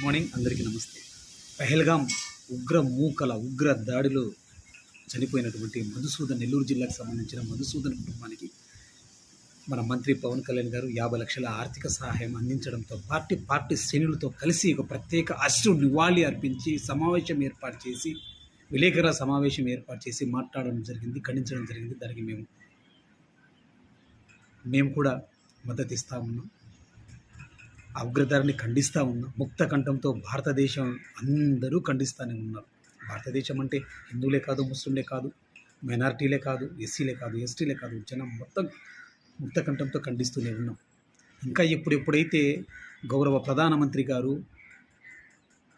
Morning అందరికీ నమస్తే. పహల్గాం ఉగ్ర దాడిలో చనిపోయినటువంటి మధుసూదన్, నెల్లూరు జిల్లాకు సంబంధించిన మధుసూదన్ కుటుంబానికి మన మంత్రి పవన్ కళ్యాణ్ గారు 50 లక్షల ఆర్థిక సహాయం అందించడంతో పార్టీ శ్రేణులతో కలిసి ఒక ప్రత్యేక అశ్రు నివాళి అర్పించి విలేకరుల సమావేశం ఏర్పాటు చేసి మాట్లాడడం జరిగింది, ఖండించడం జరిగింది. దానికి మేము కూడా మద్దతు ఇస్తూ ఉన్నాం. ఆ ఉగ్రదాడిని ఖండిస్తూ ఉన్నాం. ముక్త కంఠంతో భారతదేశం అందరూ ఖండిస్తూనే ఉన్నారు. భారతదేశం అంటే హిందువులే కాదు, ముస్లింలే కాదు, మైనారిటీలే కాదు, ఎస్సీలే కాదు, ఎస్టీలే కాదు, జనం మొత్తం ముక్త కంఠంతో ఖండిస్తూనే ఉన్నాం. ఇంకా ఎప్పుడైతే గౌరవ ప్రధానమంత్రి గారు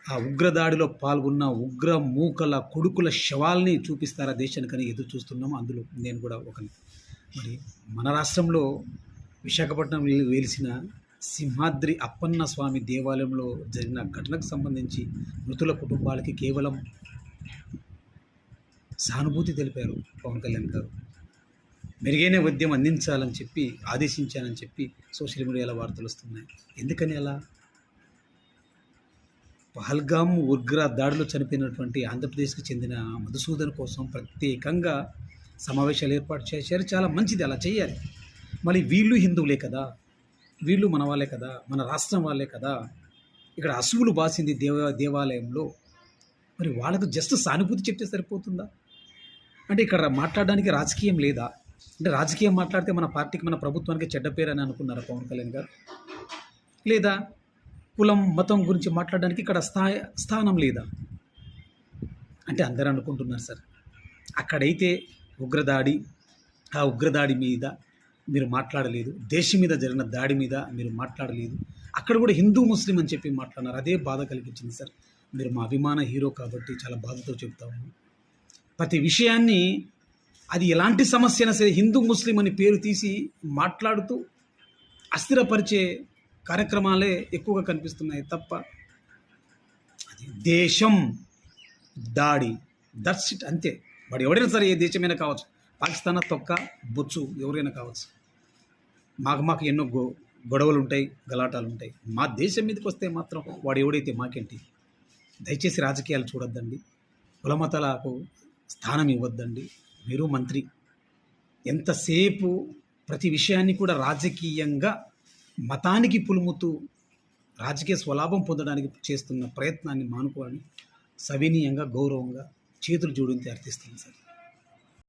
ఆ ఉగ్రదాడిలో పాల్గొన్న ఉగ్ర మూకల కొడుకుల శవాల్ని చూపిస్తారా దేశానికని ఎదురు చూస్తున్నాము. అందులో నేను కూడా ఒకని. మరి మన రాష్ట్రంలో విశాఖపట్నం వెలిసిన సింహాద్రి అప్పన్న స్వామి దేవాలయంలో జరిగిన ఘటనకు సంబంధించి మృతుల కుటుంబాలకి కేవలం సానుభూతి తెలిపారు పవన్ కళ్యాణ్ గారు. మెరుగైన వైద్యం అందించాలని చెప్పి ఆదేశించానని చెప్పి సోషల్ మీడియాలో వార్తలు వస్తున్నాయి. ఎందుకని అలా? పహల్గాం ఉగ్ర దాడిలో చనిపోయినటువంటి ఆంధ్రప్రదేశ్కి చెందిన మధుసూదన్ కోసం ప్రత్యేకంగా సమావేశాలు ఏర్పాటు చేశారు. చాలా మంచిది, అలా చేయాలి. మళ్ళీ వీళ్ళు హిందువులే కదా, వీళ్ళు మన వాళ్ళే కదా, మన రాష్ట్రం వాళ్ళే కదా. ఇక్కడ అసువులు బాసింది దేవాలయంలో. మరి వాళ్ళకు జస్ట్ సానుభూతి చెప్తే సరిపోతుందా? అంటే ఇక్కడ మాట్లాడడానికి రాజకీయం లేదా? అంటే రాజకీయం మాట్లాడితే మన పార్టీకి, మన ప్రభుత్వానికి చెడ్డ పేరు అని అనుకున్నారా పవన్ కళ్యాణ్ గారు? లేదా కులం మతం గురించి మాట్లాడడానికి ఇక్కడ స్థానం లేదా? అంటే అందరూ అనుకుంటున్నారు సార్. అక్కడైతే ఉగ్రదాడి, ఆ ఉగ్రదాడి మీద మీరు మాట్లాడలేదు. దేశం మీద జరిగిన దాడి మీద మీరు మాట్లాడలేదు. అక్కడ కూడా హిందూ ముస్లిం అని చెప్పి మాట్లాడినారు. అదే బాధ కలిగించింది సార్. మీరు మా అభిమాన హీరో కాబట్టి చాలా బాధతో చెప్తాము. ప్రతి విషయాన్ని, అది ఎలాంటి సమస్య అయినా సరే హిందూ ముస్లిం అని పేరు తీసి మాట్లాడుతూ అస్థిరపరిచే కార్యక్రమాలే ఎక్కువగా కనిపిస్తున్నాయి తప్ప అది దేశం దాడి, దట్స్ ఇట్, అంతే. వాడు ఎవరైనా సరే, ఏ దేశమైనా కావచ్చు, పాకిస్తాన్ తొక్క బొచ్చు ఎవరైనా కావచ్చు. మాకు ఎన్నో గొడవలు ఉంటాయి, గలాటాలు ఉంటాయి. మా దేశం మీదకి వస్తే మాత్రం వాడు ఎవడైతే మాకేంటి. దయచేసి రాజకీయాలు చూడొద్దండి, కులమతాలకు స్థానం ఇవ్వద్దండి. మీరు మంత్రి, ఎంతసేపు ప్రతి విషయాన్ని కూడా రాజకీయంగా మతానికి పులుముతూ రాజకీయ స్వలాభం పొందడానికి చేస్తున్న ప్రయత్నాన్ని మానుకోవాలని సవినీయంగా, గౌరవంగా చేతులు జోడించి అర్థిస్తుంది సార్.